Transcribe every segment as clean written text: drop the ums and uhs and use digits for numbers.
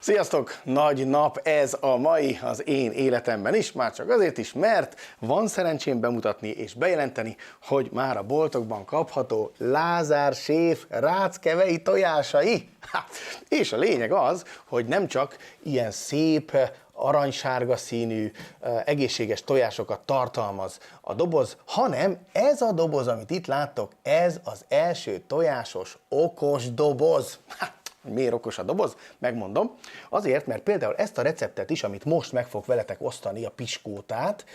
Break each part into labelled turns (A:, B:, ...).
A: Sziasztok! Nagy nap ez a mai az én életemben is, már csak azért is, mert van szerencsém bemutatni és bejelenteni, hogy már a boltokban kapható Lázár séf ráckevei tojásai. És a lényeg az, hogy nem csak ilyen szép, aranysárga színű, egészséges tojásokat tartalmaz a doboz, hanem ez a doboz, amit itt láttok, ez az első tojásos okos doboz. Miért okos a doboz? Megmondom. Azért, mert például ezt a receptet is, amit most meg fog veletek osztani, a piskótát,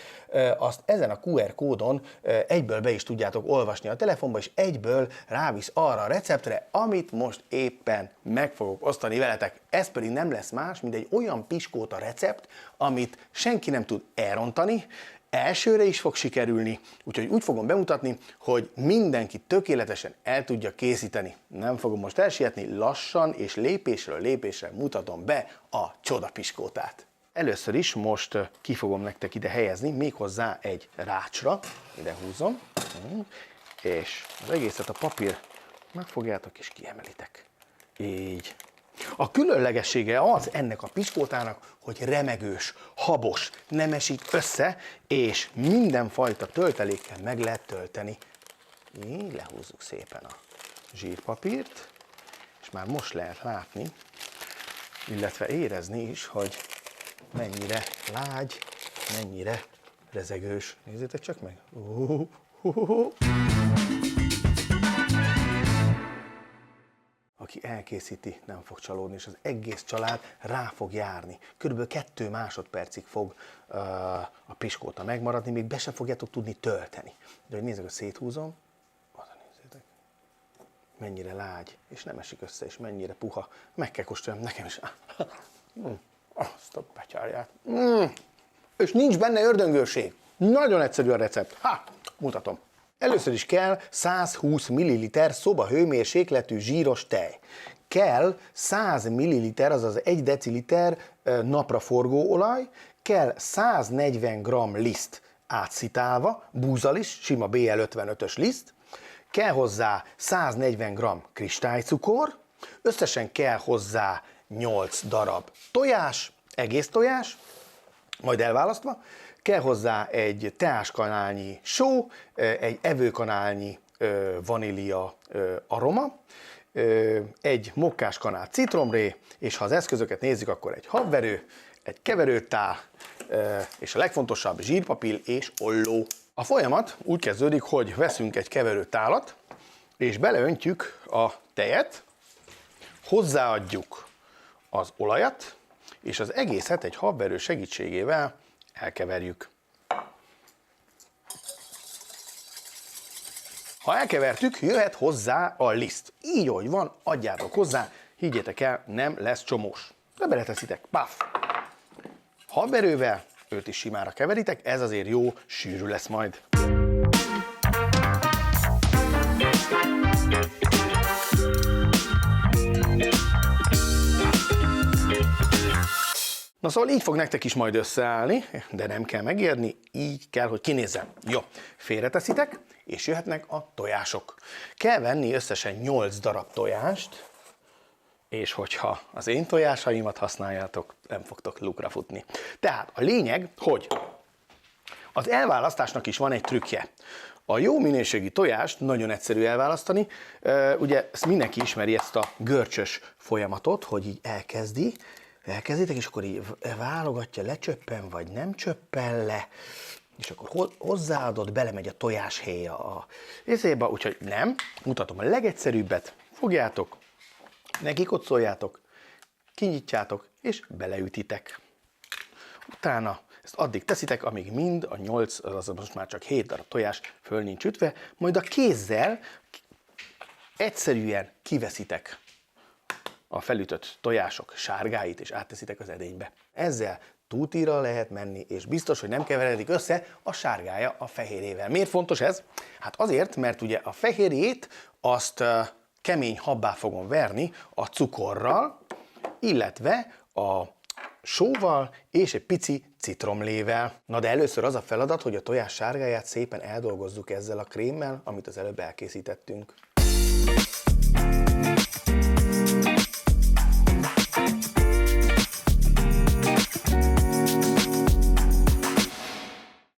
A: azt ezen a QR kódon egyből be is tudjátok olvasni a telefonba, és egyből rávisz arra a receptre, amit most éppen meg fogok osztani veletek. Ez pedig nem lesz más, mint egy olyan piskóta recept, amit senki nem tud elrontani, elsőre is fog sikerülni, úgyhogy úgy fogom bemutatni, hogy mindenki tökéletesen el tudja készíteni. Nem fogom most elsietni, lassan és lépésről lépésre mutatom be a csodapiskótát. Először is most ki fogom nektek ide helyezni, méghozzá egy rácsra, ide húzom, és az egészet a papír megfogjátok és kiemelitek. Így. A különlegessége az ennek a piskótának, hogy remegős, habos, nem esik össze, és mindenfajta töltelékkel meg lehet tölteni. Így lehúzzuk szépen a zsírpapírt, és már most lehet látni, illetve érezni is, hogy mennyire lágy, mennyire rezegős. Nézzétek csak meg! Aki elkészíti, nem fog csalódni, és az egész család rá fog járni. Körülbelül 2 másodpercig fog a piskóta megmaradni, még be sem fogjátok tudni tölteni. De hogy nézzük, hogy széthúzom, oda nézzétek, mennyire lágy, és nem esik össze, és mennyire puha. Meg kell kóstoljam, nekem is. Azt a betyárját. És nincs benne ördöngőség. Nagyon egyszerű a recept. Mutatom. Először is kell 120 ml szobahőmérsékletű zsíros tej. Kell 100 ml, azaz 1 deciliter napraforgó olaj, kell 140 g liszt átszitálva, búzalis, sima BL55-ös liszt, kell hozzá 140 g kristálycukor, összesen kell hozzá 8 darab tojás, egész tojás, majd elválasztva, kell hozzá egy teáskanálnyi só, egy evőkanálnyi vanília aroma, egy mokkáskanál citromré, és ha az eszközöket nézzük, akkor egy habverő, egy keverőtál, és a legfontosabb zsírpapír és olló. A folyamat úgy kezdődik, hogy veszünk egy keverőtálat, és beleöntjük a tejet, hozzáadjuk az olajat, és az egészet egy habverő segítségével elkeverjük. Ha elkevertük, jöhet hozzá a liszt. Így, ahogy van, adjátok hozzá, higgyétek el, nem lesz csomós. De beleteszitek, paf! Habverővel őt is simára keveritek, ez azért jó, sűrű lesz majd. Na szóval így fog nektek is majd összeállni, de nem kell megijedni, így kell, hogy kinézzen. Jó, félreteszitek, és jöhetnek a tojások. Kell venni összesen 8 darab tojást, és hogyha az én tojásaimat használjátok, nem fogtok lukra futni. Tehát a lényeg, hogy az elválasztásnak is van egy trükkje. A jó minőségi tojást nagyon egyszerű elválasztani, ugye ezt mindenki ismeri, ezt a görcsös folyamatot, hogy így elkezditek, és akkor így válogatja, lecsöppen, vagy nem csöppen le, és akkor hozzáadod, belemegy a tojáshéja a izébe, úgyhogy nem, mutatom a legegyszerűbbet, fogjátok, nekikoccoljátok, kinyitjátok, és beleütitek. Utána ezt addig teszitek, amíg mind a 8, azaz most már csak 7 darab tojás föl nincs ütve, majd a kézzel egyszerűen kiveszitek a felütött tojások sárgáit, és átteszitek az edénybe. Ezzel tútira lehet menni, és biztos, hogy nem keveredik össze a sárgája a fehérjével. Miért fontos ez? Hát azért, mert ugye a fehérjét azt kemény habbá fogom verni a cukorral, illetve a sóval és egy pici citromlével. Na de először az a feladat, hogy a tojás sárgáját szépen eldolgozzuk ezzel a krémmel, amit az előbb elkészítettünk.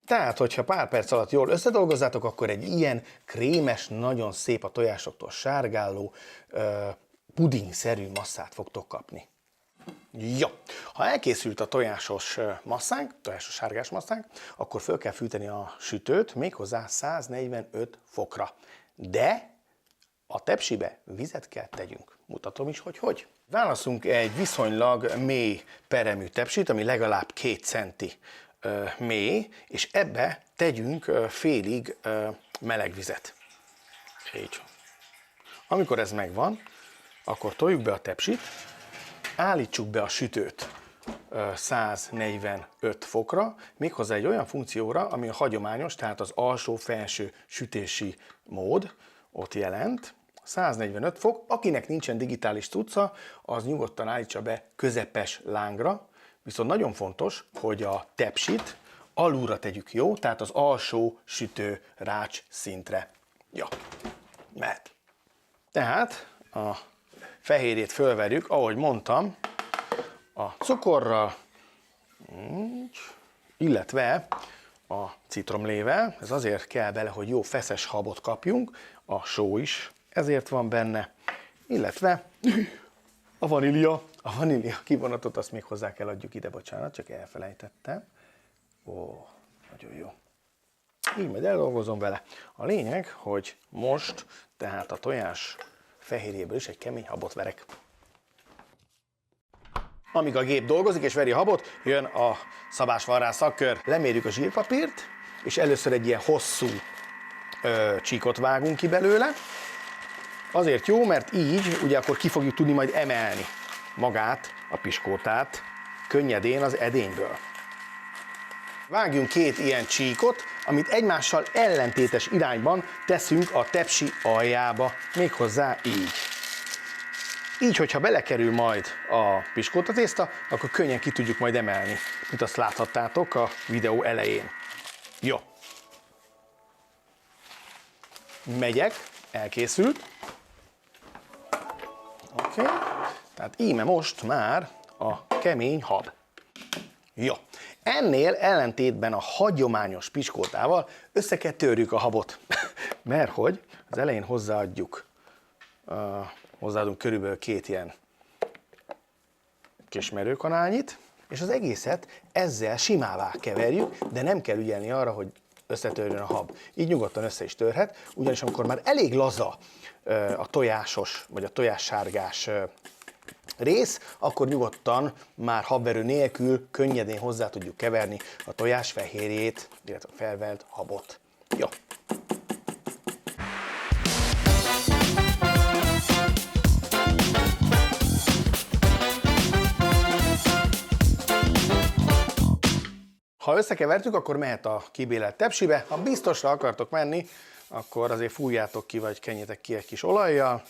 A: Tehát, hogyha pár perc alatt jól összedolgozzátok, akkor egy ilyen krémes, nagyon szép a tojásoktól sárgáló, pudingszerű masszát fogtok kapni. Jó, ha elkészült a tojásos masszánk, tojásos sárgás masszánk, akkor föl kell fűteni a sütőt, méghozzá 145 fokra. De a tepsibe vizet kell tegyünk. Mutatom is, hogy. Válaszunk egy viszonylag mély peremű tepsit, ami legalább 2 centi mély, és ebbe tegyünk félig meleg vizet. Így. Amikor ez megvan, akkor toljuk be a tepsit, állítsuk be a sütőt 145 fokra, méghozzá egy olyan funkcióra, ami a hagyományos, tehát az alsó-felső sütési mód ott jelent. 145 fok, akinek nincsen digitális cucca, az nyugodtan állítsa be közepes lángra, viszont nagyon fontos, hogy a tepsit alulra tegyük, jó? Tehát az alsó sütő rács szintre. Ja, mehet. Tehát a fehérjét fölverjük, ahogy mondtam, a cukorral, illetve a citromlével. Ez azért kell bele, hogy jó feszes habot kapjunk, a só is ezért van benne, illetve a vanília kivonatot, azt még hozzá kell adjuk ide, bocsánat, csak elfelejtettem. Ó, nagyon jó. Így majd eldolgozom vele. A lényeg, hogy most tehát a tojás fehérjéből is egy kemény habot verek. Amíg a gép dolgozik és veri a habot, jön a szabásvarrás szakkör. Lemérjük a zsírpapírt, és először egy ilyen hosszú csíkot vágunk ki belőle. Azért jó, mert így ugye akkor ki fogjuk tudni majd emelni magát, a piskótát könnyedén az edényből. Vágjunk 2 ilyen csíkot, amit egymással ellentétes irányban teszünk a tepsi aljába, méghozzá így. Így, hogyha belekerül majd a piskótatészta, akkor könnyen ki tudjuk majd emelni, mint azt láthattátok a videó elején. Jó. Megyek, elkészült. Oké. Tehát íme most már a kemény hab. Jó. Ennél ellentétben a hagyományos piskótával össze kell törjük a habot, mert hogy az elején hozzáadunk körülbelül 2 ilyen kis merőkanálnyit, és az egészet ezzel simává keverjük, de nem kell ügyelni arra, hogy összetörjön a hab. Így nyugodtan össze is törhet, ugyanis amikor már elég laza a tojásos, vagy a tojássárgás rész, akkor nyugodtan már habverő nélkül könnyedén hozzá tudjuk keverni a tojás fehérjét, illetve a felvelt habot. Jó. Ha összekevertük, akkor mehet a kibélelt tepsibe. Ha biztosra akartok menni, akkor azért fújjátok ki, vagy kenjétek ki egy kis olajjal,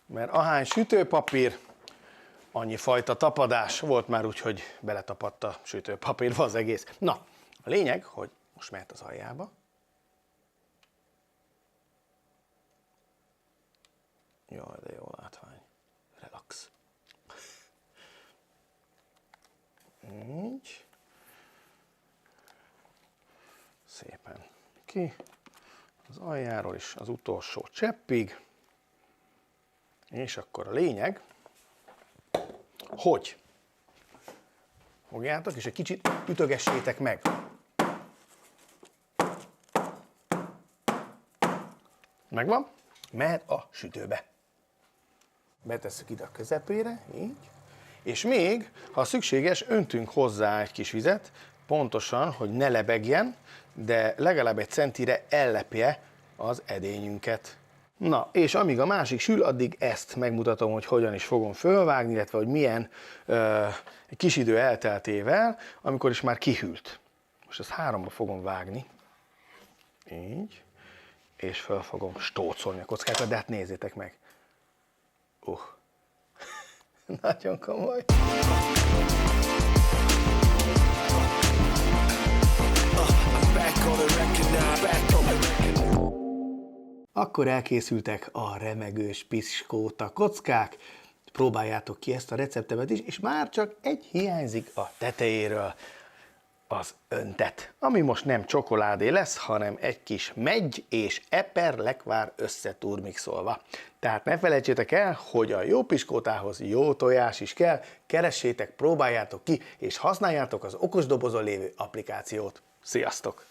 A: mert ahány sütőpapír, annyi fajta tapadás volt már úgy, hogy beletapadt a sütőpapírba az egész. Na, a lényeg, hogy most mehet az aljába. Jaj, de jó látvány. Relax. Így. Szépen ki az aljáról is az utolsó cseppig. És akkor a lényeg, hogy fogjátok, és egy kicsit ütögessétek meg. Megvan? Mehet a sütőbe. Betesszük ide a közepére, így. És még, ha szükséges, öntünk hozzá egy kis vizet, pontosan, hogy ne lebegjen, de legalább 1 centire ellepje az edényünket. Na, és amíg a másik sül, addig ezt megmutatom, hogy hogyan is fogom fölvágni, illetve hogy milyen egy kis idő elteltével, amikor is már kihűlt. Most ezt 3-ba fogom vágni. Így. És föl fogom stócolni a kockákat, de hát nézzétek meg. Nagyon komoly. Akkor elkészültek a remegős piskóta kockák. Próbáljátok ki ezt a receptemet is, és már csak egy hiányzik a tetejéről. az öntet, ami most nem csokoládé lesz, hanem egy kis meggy és eperlekvár összeturmixolva. Tehát ne felejtsétek el, hogy a jó piskótához jó tojás is kell, keressétek, próbáljátok ki, és használjátok az okosdobozon lévő applikációt. Sziasztok!